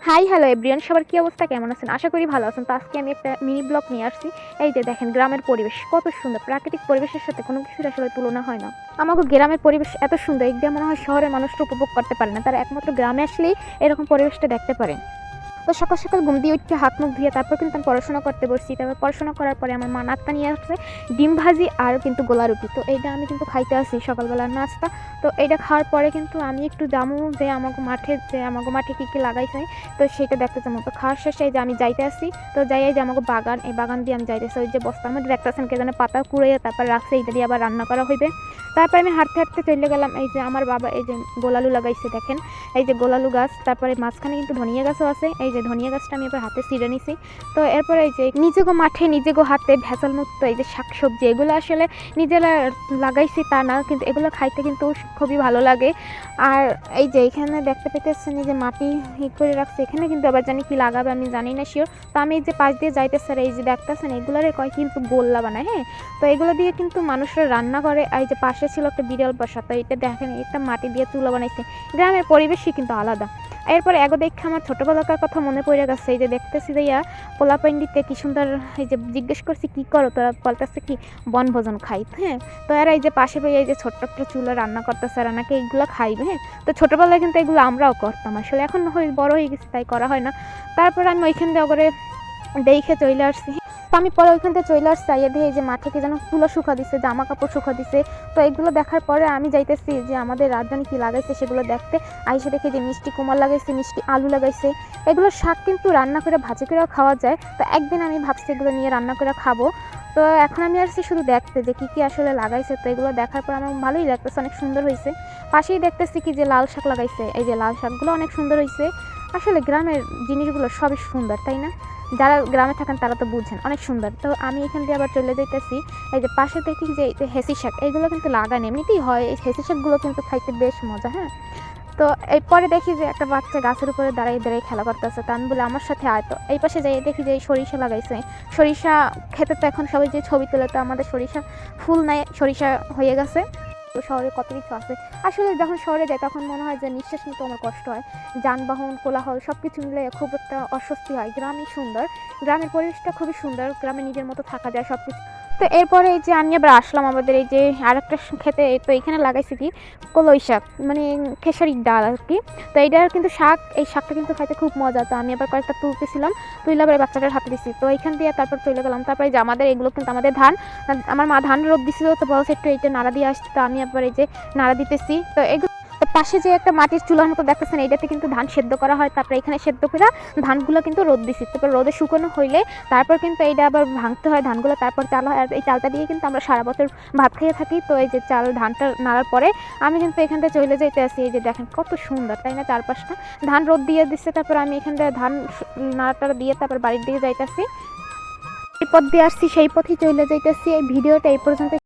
Hi hello everyone, সবার কি অবস্থা, কেমন আছেন? আশা করি ভালো আছেন। তো আজকে আমি একটা মিনি ব্লগ নিয়ে আসছি। এই যে দেখেন, গ্রামের পরিবেশ কত সুন্দর। প্রাকৃতিক পরিবেশের সাথে কোনো কিছুর আসলে তুলনা হয় না। আমাকে গ্রামের পরিবেশ এত সুন্দর, একদম মনে হয় শহরের মানুষরা উপভোগ করতে পারে না, তারা একমাত্র গ্রামে আসলেই এরকম পরিবেশটা দেখতে পারে। তো সকাল সকাল ঘুম দিয়ে উঠে হাত মুখ ধুয়ে তারপর কিন্তু আমি পড়াশোনা করতে বসছি। তারপর পড়াশোনা করার পরে আমার মা নাস্তা নিয়ে আসছে, ডিম ভাজি আর কিন্তু গোলা রুটি। তো এইটা আমি কিন্তু খাইতে আসি সকালবেলার নাস্তা। তো এইটা খাওয়ার পরে কিন্তু আমি একটু জামু যে আমাকে মাঠে কী কী লাগাইছে, তো সেটা দেখতে যাবো। তো খাওয়ার শেষে যে আমি যাইতে আসি, তো যাই যে আমাকে বাগান, এই বাগান দিয়ে আমি যাইতেছি। ওই যে বস্তার মধ্যে দেখতেছেন কে যেন পাতা কুড়িয়ে তারপর রাখছে, এইটা দিয়ে আবার রান্না করা হইবে। তারপরে আমি হাঁটতে হাঁটতে চলে গেলাম। এই যে আমার বাবা এই যে গোলালু লাগাইছে, দেখেন এই যে গোলালু গাছ। তারপরে মাঝখানে কিন্তু ধনিয়া গাছও আছে। এই যে ধনিয়া গাছটা আমি এবার হাতে ছিঁড়ে নিছি। তো এরপরে এই যে নিজেগো মাঠে নিজেগো হাতে ভেজাল মুক্ত এই যে শাকসবজি, এগুলো আসলে নিজেরা লাগাইছি তা না, কিন্তু এগুলো খাইতে কিন্তু খুবই ভালো লাগে। আর এই যে এখানে দেখতে পেতেছেন এই যে মাটি করে রাখছে, এখানে কিন্তু আবার জানি কি লাগাবে আমি জানি না শিওর। তো আমি এই যে পাশ দিয়ে যাইতেছি, এই যে দেখতেছেন এগুলোরে কয় কিন্তু গোল্লা বানায়। হ্যাঁ, তো এগুলো দিয়ে কিন্তু মানুষরা রান্না করে। এই যে পাশে ছিল একটা বিড়াল বসা, তো এটা দেখেন একটা মাটি দিয়ে চুলা বানাইছে। গ্রামের পরিবেশই কিন্তু আলাদা। এরপরে এগো দেখে আমার ছোটোবেলাকার কথা মনে পড়ে গেছে। এই যে দেখতেছি যাইয়া পোলাপাইন্ডিতে কি সুন্দর, এই যে জিজ্ঞেস করছি কী করো, তোরা বলতেছে কি বনভোজন খাই। হ্যাঁ, তো এরা এই যে পাশে পেয়ে এই যে ছোট্ট একটা চুলা রান্না করতেছে, আর নাকি এইগুলো খাইবে। হ্যাঁ, তো ছোটোবেলায় কিন্তু এগুলো আমরাও করতাম, আসলে এখন বড় হয়ে গেছি তাই করা হয় না। তারপর আমি ওইখান দিয়ে করে দেখে চলে আসছি। তো আমি পরে ওইখান থেকে চলে আসছি, আইয়া দিয়ে এই যে মাঠে কি যেন তুলো শুকা দিছে, জামা কাপড় শুকা দিছে। তো এগুলো দেখার পরে আমি যাইতেছি যে আমাদের রাজধানী কি লাগাইছে সেগুলো দেখতে। আইসে দেখে যে মিষ্টি কুমড়া লাগাইছে, মিষ্টি আলু লাগাইছে। এগুলো শাক কিন্তু রান্না করে ভাজি করেও খাওয়া যায়। তো একদিন আমি ভাবছি এগুলো নিয়ে রান্না করে খাবো। তো এখন আমি আসছি শুধু দেখতে যে কী কী আসলে লাগাইছে। তো এগুলো দেখার পর আমার ভালোই লাগতেছে, অনেক সুন্দর হয়েছে। পাশেই দেখতেছি কি যে লাল শাক লাগাইছে, এই যে লাল শাকগুলো অনেক সুন্দর হয়েছে। আসলে গ্রামের জিনিসগুলো সবই সুন্দর, তাই না? যারা গ্রামে থাকেন তারা তো বুঝেন, অনেক সুন্দর। তো আমি এখান দিয়ে আবার চলে যাইতেছি। এই যে পাশে দেখি যে হেসি শাক, এইগুলো কিন্তু লাগানো এমনিতেই হয়। এই হেসি শাকগুলো কিন্তু খাইতে বেশ মজা। হ্যাঁ, তো এরপরে দেখি যে একটা বাচ্চা গাছের উপরে দাঁড়িয়ে দাঁড়িয়ে খেলা করতেছে। তো আমি বলি আমার সাথে আয়। তো এই পাশে যাই দেখি যে সরিষা লাগাইছে। সরিষা খেতে তো এখন সবাই যে ছবি তোলে, তো আমাদের সরিষা ফুল নাই, সরিষা হয়ে গেছে। তো শহরে কত কিছু আছে। আসলে যখন শহরে যাই তখন মনে হয় যে নিঃশ্বাস নিতে আমার কষ্ট হয়। যানবাহন, কোলাহল সব কিছু মিলে খুব একটা অস্বস্তি হয়। গ্রামই সুন্দর, গ্রামের পরিবেশটা খুবই সুন্দর, গ্রামে নিজের মতো থাকা যায় সব কিছু। তো এরপরে এই যে আমি আবার আসলাম আমাদের এই যে আরেকটা খেতে। তো এখানে লাগাইছি কি কলই শাক, মানে খেসারির ডাল আর কি। তো এইটার কিন্তু শাক, এই শাকটা কিন্তু খাইতে খুব মজা। তো আমি আবার কয়েকটা তুলতেছিলাম, তুইলে আবার বাচ্চাটার হাতে দিছি। তো এইখান দিয়ে তারপর চলে গেলাম। তারপরে যে আমাদের এগুলো কিন্তু আমাদের ধান, আমার মা ধান রোদ দিছিল, তো বলছে একটু এইটা নাড়া দিয়ে আসতে। তো আমি আবার এই যে নাড়া দিতেছি। তো এগুলো পাশে যে একটা মাটির চুলার মতো দেখতেছেন, এইটাতে কিন্তু ধান সেদ্ধ করা হয়। তারপরে এখানে সেদ্ধ করে ধানগুলো কিন্তু রোদ দিছি। তারপর রোদে শুকানো হইলে তারপর কিন্তু এইটা আবার ভাঙতে হয় ধানগুলো, তারপর চাল হয়। আর এই চালটা দিয়ে কিন্তু আমরা সারা বছর ভাত খেয়ে থাকি। তো এই যে চাল ধানটা নাড়ার পরে আমি কিন্তু এখান থেকে চলে যেতে আসি। এই যে দেখেন কত সুন্দর, তাই না? চারপাশটা ধান রোদ দিয়ে দিচ্ছে। তারপর আমি এখান থেকে ধান নাড়াটা দিয়ে তারপর বাড়ির দিকে যাইতেছি। এই পথ দিয়ে আসছি, সেই পথেই চলে যাইতেছি। এই ভিডিওটা এই পর্যন্ত।